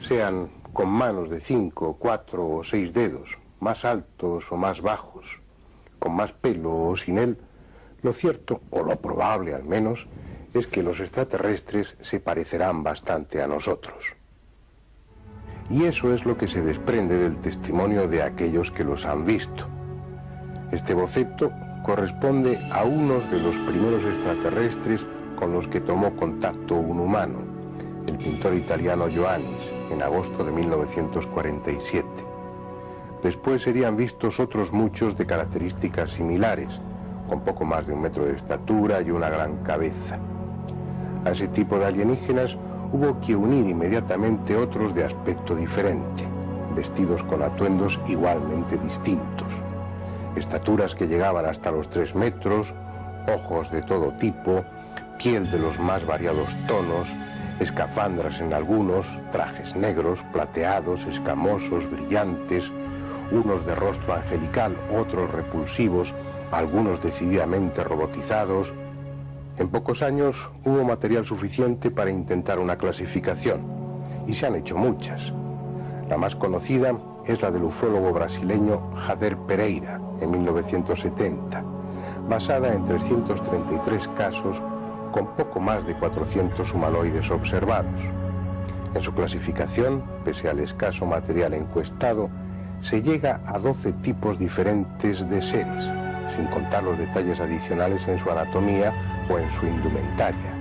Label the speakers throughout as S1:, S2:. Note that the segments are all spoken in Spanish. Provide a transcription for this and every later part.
S1: sean con manos de 5, 4 o 6 dedos, más altos o más bajos, con más pelo o sin él, lo cierto, o lo probable al menos, es que los extraterrestres se parecerán bastante a nosotros. Y eso es lo que se desprende del testimonio de aquellos que los han visto. Este boceto corresponde a unos de los primeros extraterrestres con los que tomó contacto un humano, el pintor italiano Ioannis, en agosto de 1947. Después serían vistos otros muchos de características similares, con poco más de 1 metro de estatura y una gran cabeza. A ese tipo de alienígenas hubo que unir inmediatamente otros de aspecto diferente, vestidos con atuendos igualmente distintos, estaturas que llegaban hasta los 3 metros, ojos de todo tipo, piel de los más variados tonos, escafandras en algunos, trajes negros, plateados, escamosos, brillantes, unos de rostro angelical, otros repulsivos, algunos decididamente robotizados. En pocos años hubo material suficiente para intentar una clasificación, y se han hecho muchas. La más conocida es la del ufólogo brasileño Jader Pereira, en 1970, basada en 333 casos con poco más de 400 humanoides observados. En su clasificación, pese al escaso material encuestado, se llega a 12 tipos diferentes de seres, sin contar los detalles adicionales en su anatomía o en su indumentaria.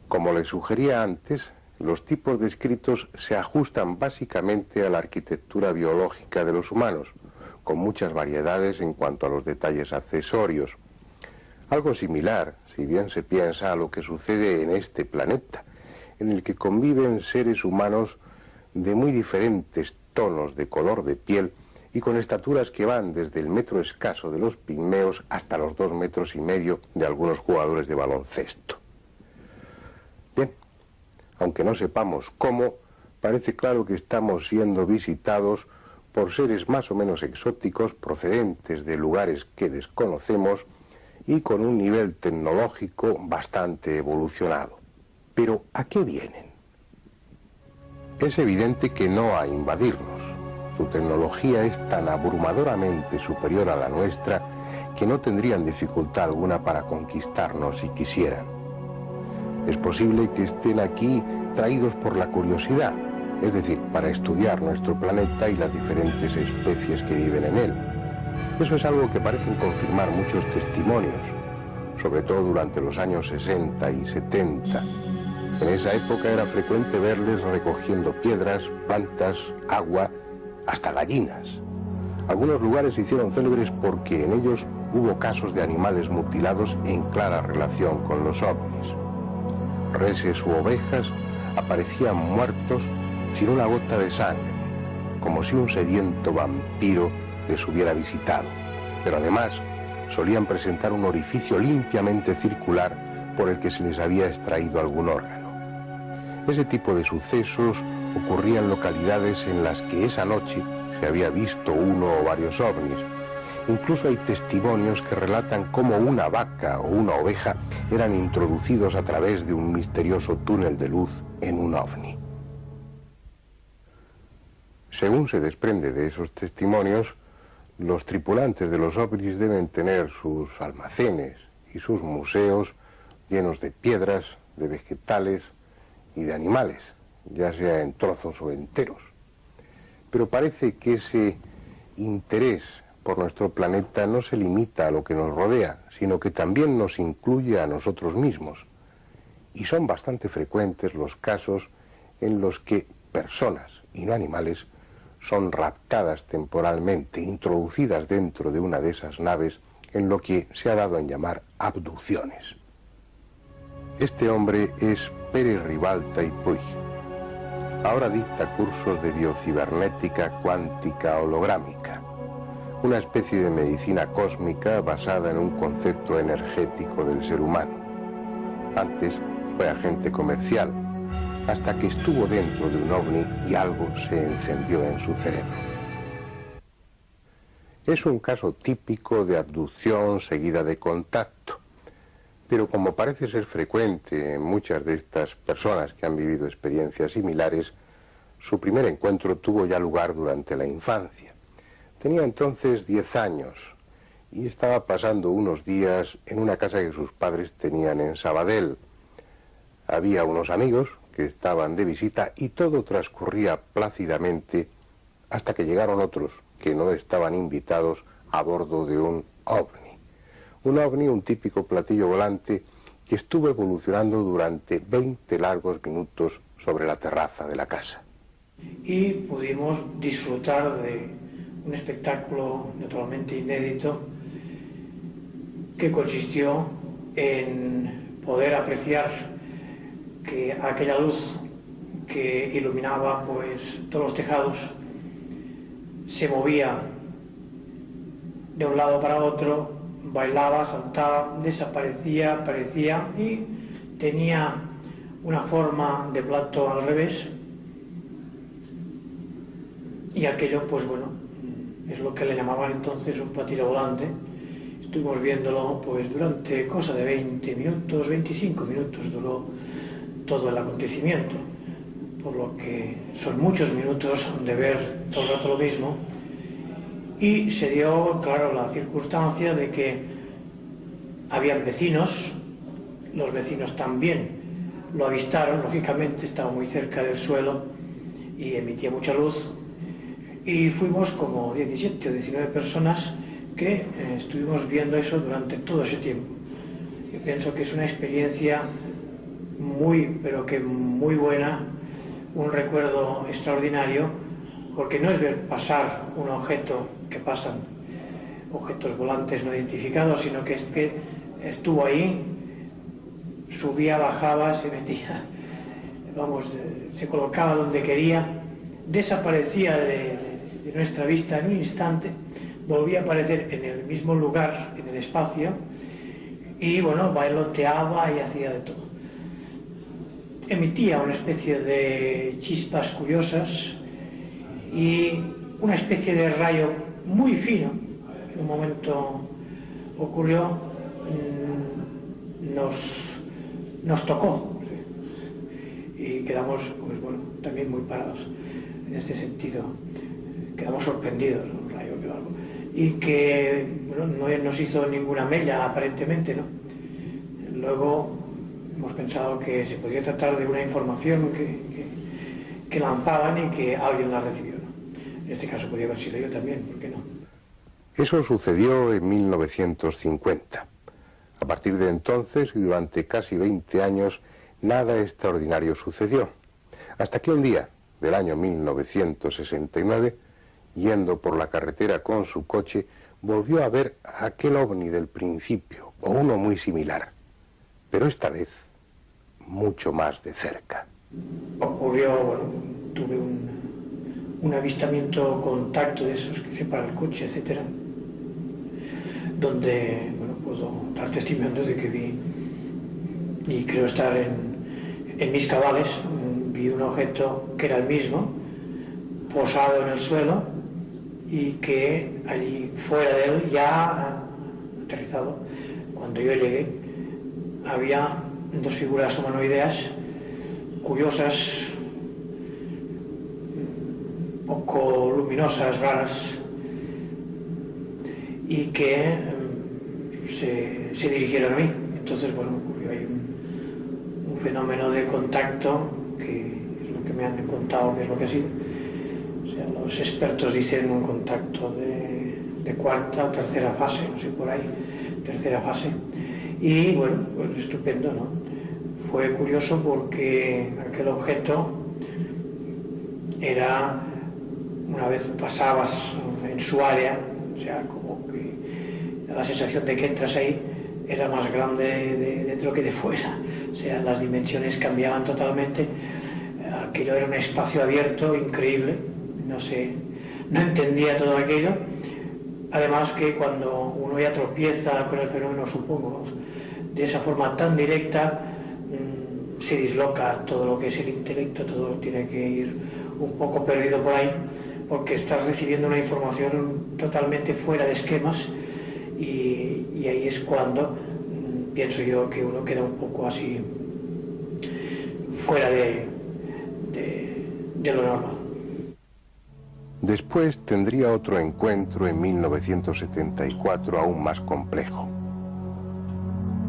S1: Como les sugería antes, los tipos descritos se ajustan básicamente a la arquitectura biológica de los humanos, con muchas variedades en cuanto a los detalles accesorios. Algo similar, si bien se piensa, a lo que sucede en este planeta, en el que conviven seres humanos de muy diferentes tonos de color de piel y con estaturas que van desde el metro escaso de los pigmeos hasta los 2,5 metros de algunos jugadores de baloncesto. Bien, aunque no sepamos cómo, parece claro que estamos siendo visitados por seres más o menos exóticos procedentes de lugares que desconocemos y con un nivel tecnológico bastante evolucionado. Pero, ¿a qué vienen? Es evidente que no a invadirnos. Su tecnología es tan abrumadoramente superior a la nuestra que no tendrían dificultad alguna para conquistarnos si quisieran. Es posible que estén aquí traídos por la curiosidad, es decir, para estudiar nuestro planeta y las diferentes especies que viven en él. Eso es algo que parecen confirmar muchos testimonios, sobre todo durante los años 60 y 70. En esa época era frecuente verles recogiendo piedras, plantas, agua, hasta gallinas. Algunos lugares se hicieron célebres porque en ellos hubo casos de animales mutilados en clara relación con los ovnis. Reses u ovejas aparecían muertos sin una gota de sangre, como si un sediento vampiro les hubiera visitado, pero además solían presentar un orificio limpiamente circular por el que se les había extraído algún órgano. Ese tipo de sucesos ocurría en localidades en las que esa noche se había visto uno o varios ovnis. Incluso hay testimonios que relatan cómo una vaca o una oveja eran introducidos a través de un misterioso túnel de luz en un ovni. Según se desprende de esos testimonios, los tripulantes de los ovnis deben tener sus almacenes y sus museos llenos de piedras, de vegetales y de animales, ya sea en trozos o enteros. Pero parece que ese interés por nuestro planeta no se limita a lo que nos rodea, sino que también nos incluye a nosotros mismos. Y son bastante frecuentes los casos en los que personas y no animales son raptadas temporalmente, introducidas dentro de una de esas naves en lo que se ha dado en llamar abducciones. Este hombre es Pere Ribalta y Puig. Ahora dicta cursos de biocibernética cuántica holográmica, una especie de medicina cósmica basada en un concepto energético del ser humano. Antes fue agente comercial, hasta que estuvo dentro de un ovni y algo se encendió en su cerebro. Es un caso típico de abducción seguida de contacto, Pero como parece ser frecuente en muchas de estas personas que han vivido experiencias similares, su primer encuentro tuvo ya lugar durante la infancia. Tenía entonces 10 años y estaba pasando unos días en una casa que sus padres tenían en Sabadell. Había unos amigos que estaban de visita y todo transcurría plácidamente hasta que llegaron otros que no estaban invitados a bordo de un ovni. Un ovni, un típico platillo volante que estuvo evolucionando durante 20 largos minutos sobre la terraza de la casa.
S2: Y pudimos disfrutar de un espectáculo naturalmente inédito que consistió en poder apreciar que aquella luz que iluminaba pues todos los tejados se movía de un lado para otro, bailaba, saltaba, desaparecía, aparecía y tenía una forma de plato al revés. Y aquello, pues bueno, es lo que le llamaban entonces un platillo volante. Estuvimos viéndolo pues durante cosa de 20 minutos, 25 minutos duró todo el acontecimiento, por lo que son muchos minutos de ver todo el rato lo mismo. Y se dio, claro, la circunstancia de que habían vecinos, los vecinos también lo avistaron, lógicamente estaba muy cerca del suelo y emitía mucha luz. Y fuimos como 17 o 19 personas que estuvimos viendo eso durante todo ese tiempo. Yo pienso que es una experiencia muy, pero que muy buena, un recuerdo extraordinario, porque no es ver pasar un objeto, que pasan objetos volantes no identificados, sino que es que estuvo ahí, subía, bajaba, se metía, vamos, se colocaba donde quería, desaparecía de nuestra vista en un instante, volvía a aparecer en el mismo lugar, en el espacio, y bueno, bailoteaba y hacía de todo. Emitía una especie de chispas curiosas y una especie de rayo muy fino. En un momento ocurrió, nos tocó, ¿sí? Y quedamos, pues bueno, también muy parados en este sentido. Quedamos sorprendidos, un rayo que algo, y que bueno, no nos hizo ninguna mella aparentemente, ¿no? Luego hemos pensado que se podía tratar de una información que lanzaban y que alguien la recibió, ¿no? En este caso podía haber sido yo también, ¿por qué no?
S1: Eso sucedió en 1950. A partir de entonces, y durante casi 20 años, nada extraordinario sucedió. Hasta que un día, del año 1969, yendo por la carretera con su coche, volvió a ver aquel ovni del principio, o uno muy similar, pero esta vez mucho más de cerca.
S2: Ocurrió, bueno, tuve un avistamiento con contacto de esos que separa el coche, etcétera, donde, bueno, puedo dar testimonio de que vi, y creo estar en mis cabales, vi un objeto que era el mismo, posado en el suelo, y que allí fuera de él, ya aterrizado, cuando yo llegué, había dos figuras humanoideas curiosas, poco luminosas, raras, y que se dirigieron a mí. Entonces, bueno, ocurrió ahí un fenómeno de contacto, que es lo que me han contado que es lo que ha sido. O sea, los expertos dicen un contacto de cuarta o tercera fase, no sé, por ahí, tercera fase. Y bueno, pues estupendo, ¿no? Fue curioso porque aquel objeto era, una vez pasabas en su área, o sea, como que la sensación de que entras ahí era más grande de dentro que de fuera. O sea, las dimensiones cambiaban totalmente. Aquello era un espacio abierto increíble. No sé, no entendía todo aquello. Además que cuando uno ya tropieza con el fenómeno, supongo, de esa forma tan directa, se disloca todo lo que es el intelecto, todo tiene que ir un poco perdido por ahí, porque estás recibiendo una información totalmente fuera de esquemas, y ahí es cuando pienso yo que uno queda un poco así fuera de lo normal.
S1: Después tendría otro encuentro en 1974 aún más complejo.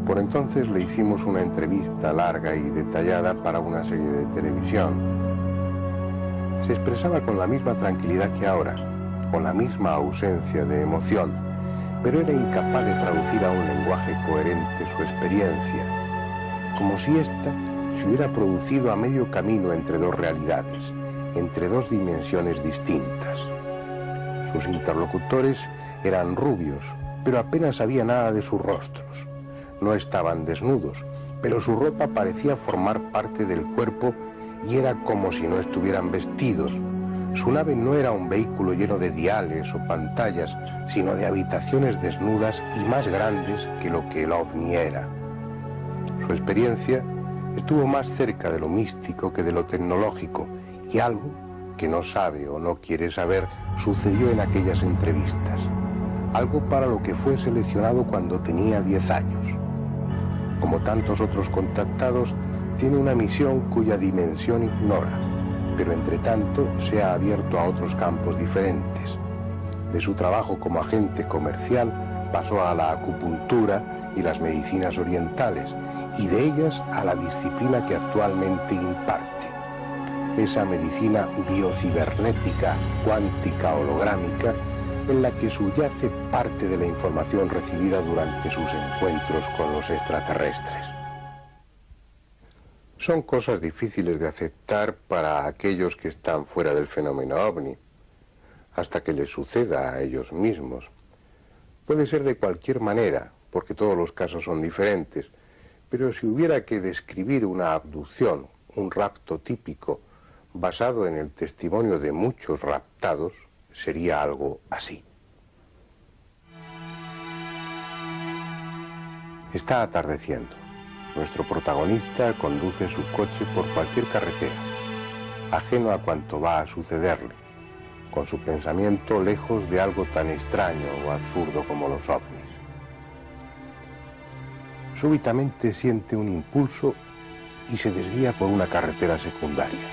S1: Por entonces le hicimos una entrevista larga y detallada para una serie de televisión. Se expresaba con la misma tranquilidad que ahora, con la misma ausencia de emoción, pero era incapaz de traducir a un lenguaje coherente su experiencia, como si ésta se hubiera producido a medio camino entre dos realidades, entre dos dimensiones distintas. Sus interlocutores eran rubios, pero apenas sabía nada de sus rostros. No estaban desnudos, pero su ropa parecía formar parte del cuerpo y era como si no estuvieran vestidos. Su nave no era un vehículo lleno de diales o pantallas, sino de habitaciones desnudas y más grandes que lo que el ovni era. Su experiencia estuvo más cerca de lo místico que de lo tecnológico, y algo que no sabe o no quiere saber sucedió en aquellas entrevistas. Algo para lo que fue seleccionado cuando tenía 10 años. Como tantos otros contactados, tiene una misión cuya dimensión ignora, pero entre tanto se ha abierto a otros campos diferentes. De su trabajo como agente comercial pasó a la acupuntura y las medicinas orientales, y de ellas a la disciplina que actualmente imparte. Esa medicina biocibernética, cuántica, holográmica, en la que subyace parte de la información recibida durante sus encuentros con los extraterrestres. Son cosas difíciles de aceptar para aquellos que están fuera del fenómeno ovni, hasta que les suceda a ellos mismos. Puede ser de cualquier manera, porque todos los casos son diferentes, pero si hubiera que describir una abducción, un rapto típico, basado en el testimonio de muchos raptados, sería algo así. Está atardeciendo. Nuestro protagonista conduce su coche por cualquier carretera, ajeno a cuanto va a sucederle, con su pensamiento lejos de algo tan extraño o absurdo como los ovnis. Súbitamente siente un impulso y se desvía por una carretera secundaria.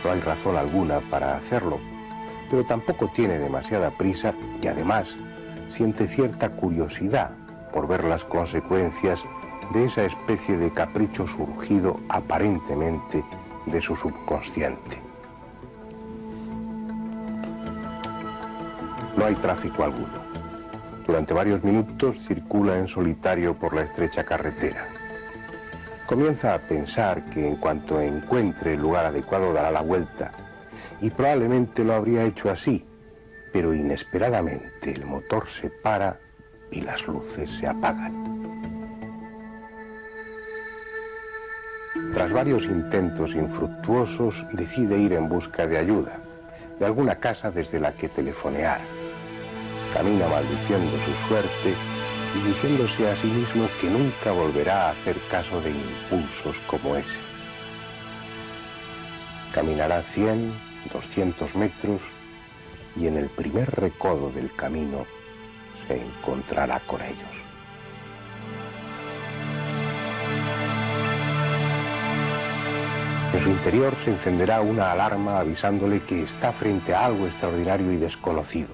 S1: No hay razón alguna para hacerlo, pero tampoco tiene demasiada prisa y además siente cierta curiosidad por ver las consecuencias de esa especie de capricho surgido aparentemente de su subconsciente. No hay tráfico alguno. Durante varios minutos circula en solitario por la estrecha carretera. Comienza a pensar que en cuanto encuentre el lugar adecuado dará la vuelta, y probablemente lo habría hecho así, pero inesperadamente el motor se para y las luces se apagan. Tras varios intentos infructuosos, decide ir en busca de ayuda, de alguna casa desde la que telefonear. Camina maldiciendo su suerte y diciéndose a sí mismo que nunca volverá a hacer caso de impulsos como ese. Caminará 100, 200 metros y en el primer recodo del camino se encontrará con ellos. En su interior se encenderá una alarma avisándole que está frente a algo extraordinario y desconocido.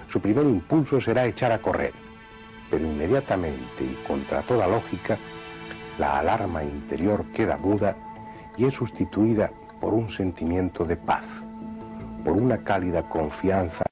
S1: Su primer impulso será echar a correr, pero inmediatamente y contra toda lógica, la alarma interior queda muda y es sustituida por un sentimiento de paz, por una cálida confianza